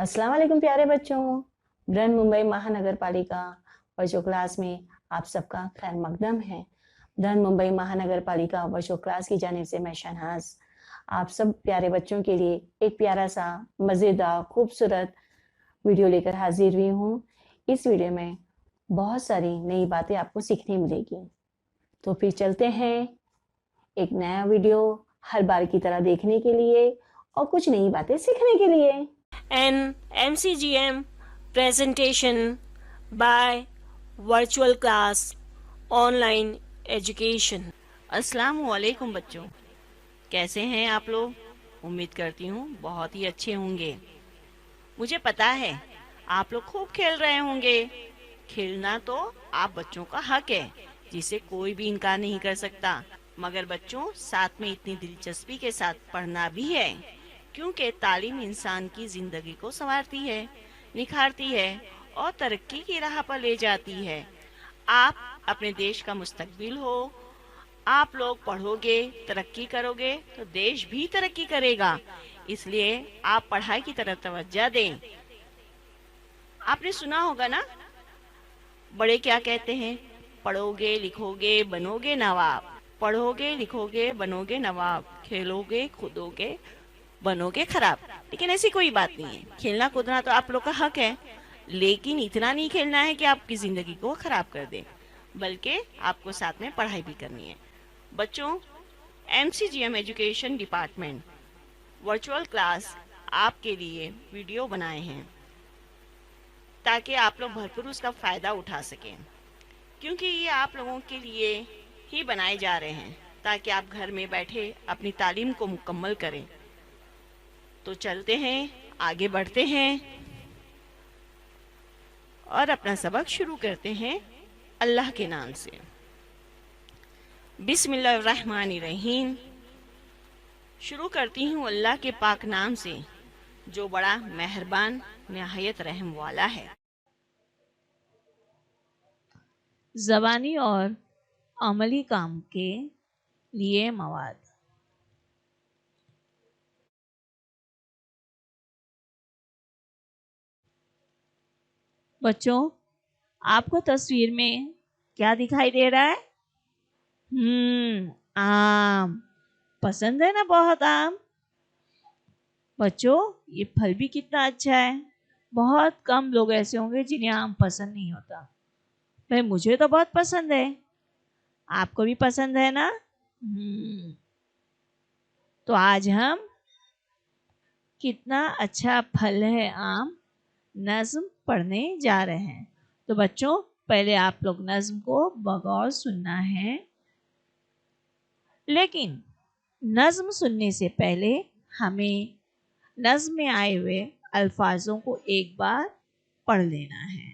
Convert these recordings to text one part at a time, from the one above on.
अस्सलाम वालेकुम प्यारे बच्चों। बृहन मुंबई महानगर पालिका वर्चुअल क्लास में आप सबका खैर मकदम है। बृहन मुंबई महानगर पालिका वर्चुअल क्लास की जानिब से मैं शहनाज आप सब प्यारे बच्चों के लिए एक प्यारा सा मज़ेदार खूबसूरत वीडियो लेकर हाजिर हुई हूँ। इस वीडियो में बहुत सारी नई बातें आपको सीखने मिलेगी। तो फिर चलते हैं एक नया वीडियो हर बार की तरह देखने के लिए और कुछ नई बातें सीखने के लिए। An MCGM presentation by Virtual Class Online Education। अस्सलाम वालेकुम बच्चों, कैसे हैं आप लोग? उम्मीद करती हूँ बहुत ही अच्छे होंगे। मुझे पता है आप लोग खूब खेल रहे होंगे। खेलना तो आप बच्चों का हक है, जिसे कोई भी इनकार नहीं कर सकता। मगर बच्चों, साथ में इतनी दिलचस्पी के साथ पढ़ना भी है, क्योंकि तालीम इंसान की जिंदगी को संवारती है, निखारती है और तरक्की की राह पर ले जाती है। आप अपने देश का मुस्तकबिल हो। आप लोग पढ़ोगे, तरक्की करोगे तो देश भी तरक्की करेगा। इसलिए आप पढ़ाई की तरफ तवज्जो दें। आपने सुना होगा ना, बड़े क्या कहते हैं? पढ़ोगे लिखोगे बनोगे नवाब। पढ़ोगे लिखोगे बनोगे नवाब, खेलोगे कूदोगे बनोगे खराब। लेकिन ऐसी कोई बात नहीं है। खेलना कूदना तो आप लोग का हक है, लेकिन इतना नहीं खेलना है कि आपकी जिंदगी को खराब कर दे, बल्कि आपको साथ में पढ़ाई भी करनी है। बच्चों, MCGM education department virtual class आपके लिए वीडियो बनाए हैं, ताकि आप लोग भरपूर उसका फ़ायदा उठा सकें। क्योंकि ये आप लोगों के लिए ही बनाए जा रहे हैं, ताकि आप घर में बैठे अपनी तालीम को मुकम्मल करें। तो चलते हैं, आगे बढ़ते हैं और अपना सबक शुरू करते हैं अल्लाह के नाम से। बिस्मिल्लाहिर्रहमानिर्रहीम। शुरू करती हूँ अल्लाह के पाक नाम से, जो बड़ा मेहरबान निहायत रहम वाला है। ज़बानी और अमली काम के लिए मवाद। बच्चों, आपको तस्वीर में क्या दिखाई दे रहा है? आम। पसंद है ना बहुत आम? बच्चों, ये फल भी कितना अच्छा है। बहुत कम लोग ऐसे होंगे जिन्हें आम पसंद नहीं होता। भाई, मुझे तो बहुत पसंद है। आपको भी पसंद है ना? तो आज हम कितना अच्छा फल है आम नज्म पढ़ने जा रहे हैं। तो बच्चों, पहले आप लोग नज्म को बगौर सुनना है, लेकिन नज्म सुनने से पहले हमें नज्म में आए हुए अल्फाजों को एक बार पढ़ लेना है।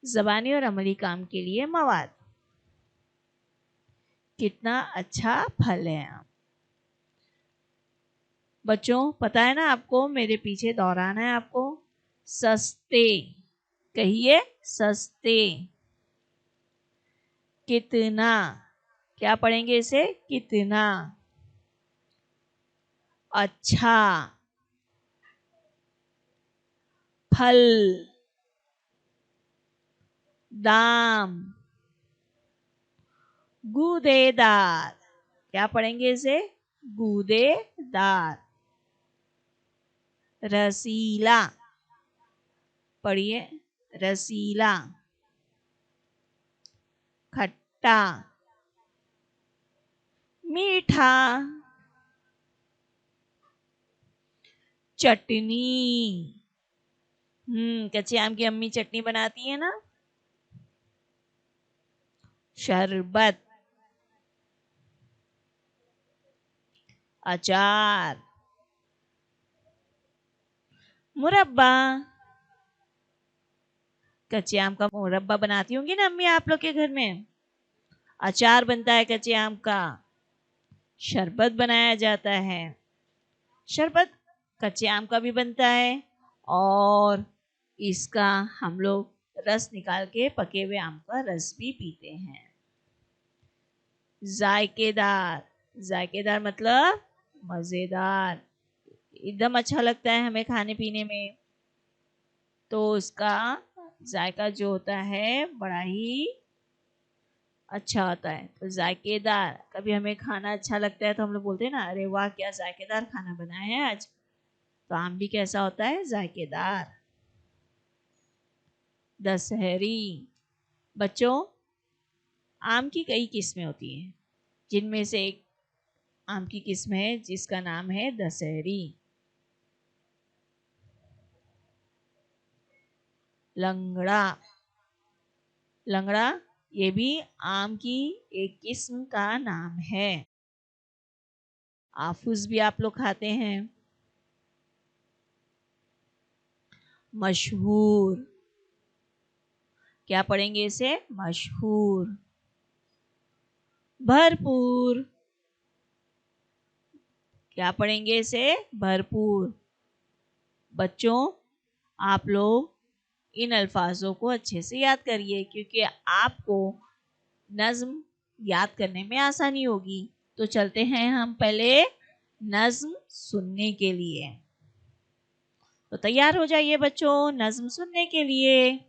ज़बानी और अमली काम के लिए मवाद। कितना अच्छा फल है आम। बच्चों, पता है ना आपको, मेरे पीछे दोहराना है आपको। सस्ते, कहिए सस्ते। कितना, क्या पढ़ेंगे इसे? कितना। अच्छा। फल। दाम। गूदेदार, क्या पढ़ेंगे इसे? गूदेदार। रसीला, पढ़िए रसीला। खट्टा। मीठा। चटनी। कच्चे आम की अम्मी चटनी बनाती है ना। शरबत। अचार। मुरब्बा, कच्चे आम का मुरब्बा बनाती होंगी ना अम्मी आप लोग के घर में। अचार बनता है कच्चे आम का। शरबत बनाया जाता है। शरबत कच्चे आम का भी बनता है, और इसका हम लोग रस निकाल के पके हुए आम का रस भी पीते हैं। जायकेदार, जायकेदार मतलब मज़ेदार, एकदम अच्छा लगता है हमें खाने पीने में। तो उसका जायका जो होता है बड़ा ही अच्छा होता है। तो जायकेदार, कभी हमें खाना अच्छा लगता है तो हम लोग बोलते हैं ना, अरे वाह क्या जायकेदार खाना बनाया है आज। तो आम भी कैसा होता है? जायकेदार। दशहरी। बच्चों, आम की कई किस्में होती हैं, जिनमें से एक आम की किस्म है जिसका नाम है दशहरी। लंगड़ा। लंगड़ा ये भी आम की एक किस्म का नाम है। आफूस भी आप लोग खाते हैं। मशहूर, क्या पढ़ेंगे इसे? मशहूर। भरपूर, क्या पढ़ेंगे इसे? भरपूर। बच्चों, आप लोग इन अल्फाजों को अच्छे से याद करिए, क्योंकि आपको नज्म याद करने में आसानी होगी। तो चलते हैं हम पहले नज्म सुनने के लिए। तो तैयार हो जाइए बच्चों नज्म सुनने के लिए।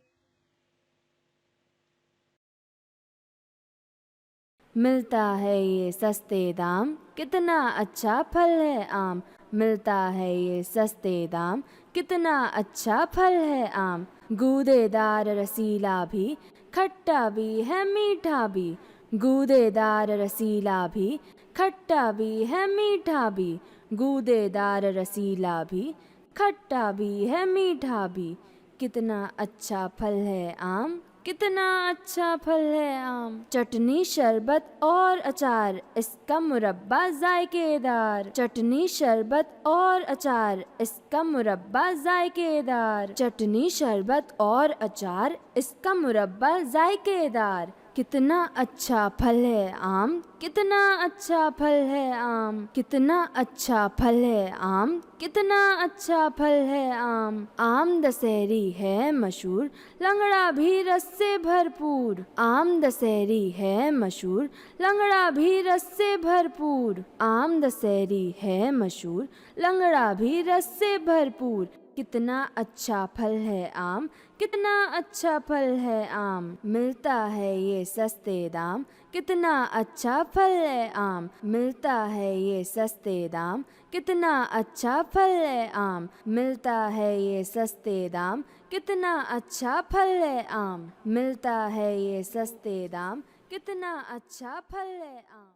मिलता है ये सस्ते दाम, कितना अच्छा फल है आम। मिलता है ये सस्ते दाम, कितना अच्छा फल है आम। गूदेदार रसीला भी, खट्टा भी है मीठा भी। गूदेदार रसीला भी, खट्टा भी है मीठा भी। गूदेदार रसीला भी, खट्टा भी है मीठा भी। कितना अच्छा फल है आम, कितना अच्छा फल है आम। चटनी शरबत और अचार, इसका मुरब्बा जायकेदार। चटनी शरबत और अचार, इसका मुरब्बा जायकेदार। चटनी शरबत और अचार, इसका मुरब्बा जायकेदार। कितना अच्छा फल है आम, कितना अच्छा फल है आम। कितना अच्छा फल है आम, कितना अच्छा फल है आम। आम दशहरी है मशहूर, लंगड़ा भी रस से भरपूर। आम दशहरी है मशहूर, लंगड़ा भी रस से भरपूर। आम दशहरी है मशहूर, लंगड़ा भी रस से भरपूर। कितना अच्छा फल है आम, कितना अच्छा फल है आम। मिलता है ये सस्ते दाम, कितना अच्छा फल है आम। मिलता है ये सस्ते दाम, कितना अच्छा फल है आम। मिलता है ये सस्ते दाम, कितना अच्छा फल है आम। मिलता है ये सस्ते दाम, कितना अच्छा फल है आम।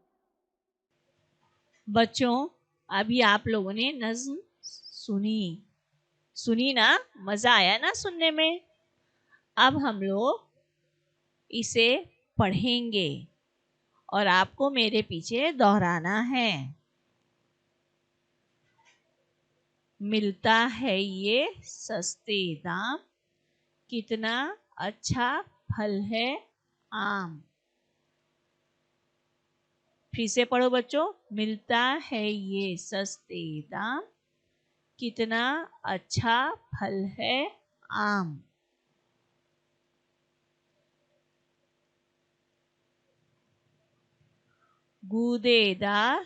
बच्चों, अभी आप लोगों ने नज्म सुनी सुनी ना? मजा आया ना सुनने में? अब हम लोग इसे पढ़ेंगे और आपको मेरे पीछे दोहराना है। मिलता है ये सस्ते दाम, कितना अच्छा फल है आम। फिर से पढ़ो बच्चों। मिलता है ये सस्ते दाम, कितना अच्छा फल है आम। गूदेदार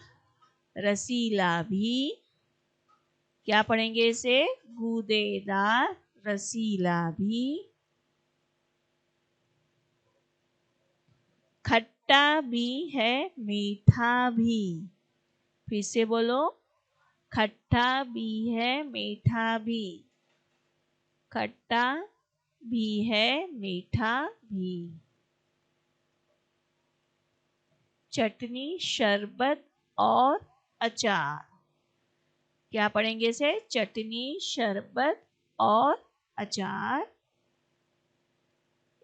रसीला भी, क्या पढ़ेंगे इसे? गूदेदार रसीला भी। खट्टा भी है मीठा भी। फिर से बोलो। खट्टा भी है मीठा भी। खट्टा भी है मीठा भी। चटनी शरबत और अचार, क्या पढ़ेंगे इसे? चटनी शरबत और अचार।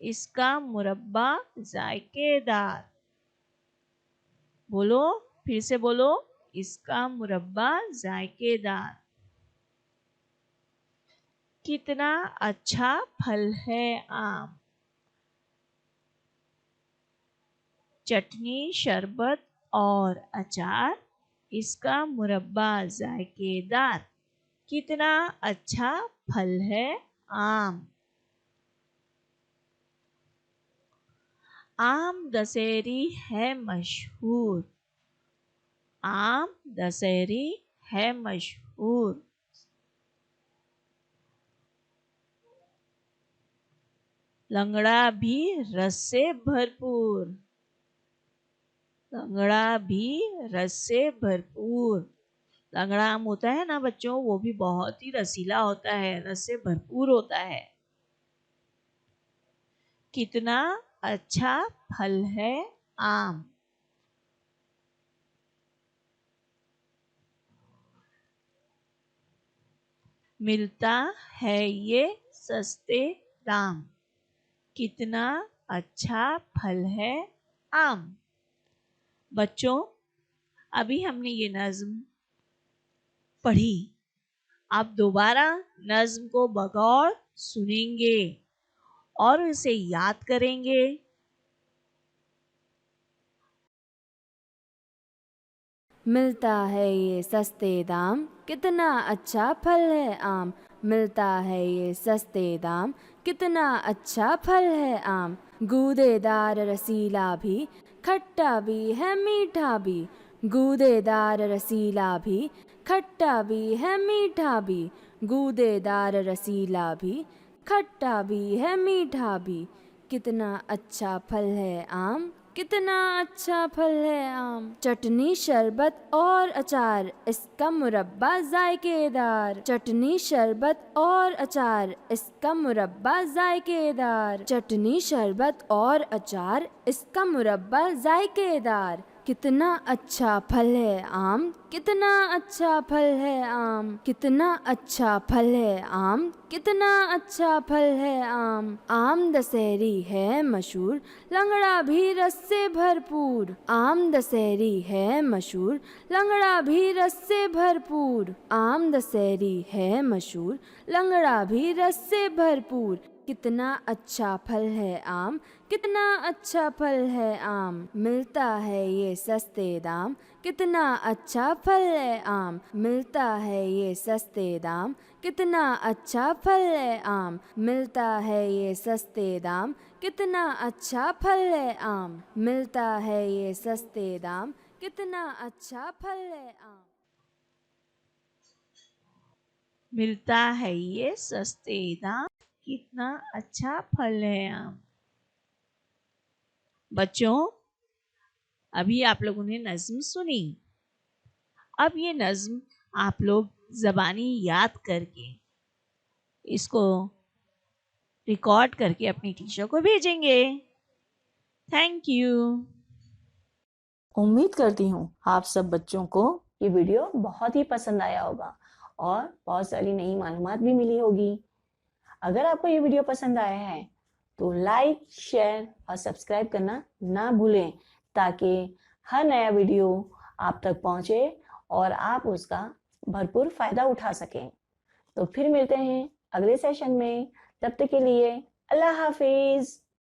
इसका मुरब्बा जायकेदार। बोलो, फिर से बोलो। इसका मुरब्बा जायकेदार। कितना अच्छा फल है आम। चटनी शरबत और अचार, इसका मुरब्बा जायकेदार। कितना अच्छा फल है आम। आम दशहरी है मशहूर। आम दशहरी है मशहूर। लंगड़ा भी रस से भरपूर। लंगड़ा भी रस से भरपूर। लंगड़ा आम होता है ना बच्चों, वो भी बहुत ही रसीला होता है, रस से भरपूर होता है। कितना अच्छा फल है आम। मिलता है ये सस्ते दाम। कितना अच्छा फल है आम। बच्चों, अभी हमने ये नज्म पढ़ी। आप दोबारा नज्म को बगौर सुनेंगे और उसे याद करेंगे। मिलता है ये सस्ते दाम, कितना अच्छा फल है आम। मिलता है ये सस्ते दाम, कितना अच्छा फल है आम। गूदेदार रसीला भी, खट्टा भी है मीठा भी। गूदेदार रसीला भी, खट्टा भी है मीठा भी। गूदेदार रसीला भी, खट्टा भी है मीठा भी। कितना अच्छा फल है आम, कितना अच्छा फल है आम। चटनी शरबत और अचार, इसका मुरब्बा जायकेदार। चटनी शरबत और अचार, इसका मुरब्बा जायकेदार। चटनी शरबत और अचार, इसका मुरब्बा जायकेदार। कितना अच्छा फल है आम, कितना अच्छा फल है आम। कितना अच्छा फल है आम, कितना अच्छा फल है आम। आम दशहरी है मशहूर, लंगड़ा भी रस से भरपूर। आम दशहरी है मशहूर, लंगड़ा भी रस से भरपूर। आम दशहरी है मशहूर, लंगड़ा भी रस से भरपूर। कितना अच्छा फल है आम, कितना अच्छा फल है आम। मिलता है ये सस्ते दाम, कितना अच्छा फल है आम। मिलता है ये सस्ते दाम, कितना अच्छा फल है आम। मिलता है ये सस्ते दाम, कितना अच्छा फल है आम। मिलता है ये सस्ते दाम, कितना अच्छा फल है आम। मिलता है ये सस्ते दाम, कितना अच्छा फल है आम। बच्चों, अभी आप लोगों ने नज्म सुनी। अब ये नज्म आप लोग ज़बानी याद करके इसको रिकॉर्ड करके अपनी टीचर को भेजेंगे। Thank you. उम्मीद करती हूँ आप सब बच्चों को ये वीडियो बहुत ही पसंद आया होगा और बहुत सारी नई मालूमात भी मिली होगी। अगर आपको ये वीडियो पसंद आया है तो लाइक, शेयर और सब्सक्राइब करना ना भूलें, ताकि हर नया वीडियो आप तक पहुंचे और आप उसका भरपूर फायदा उठा सकें। तो फिर मिलते हैं अगले सेशन में। तब तक के लिए अल्लाह हाफिज।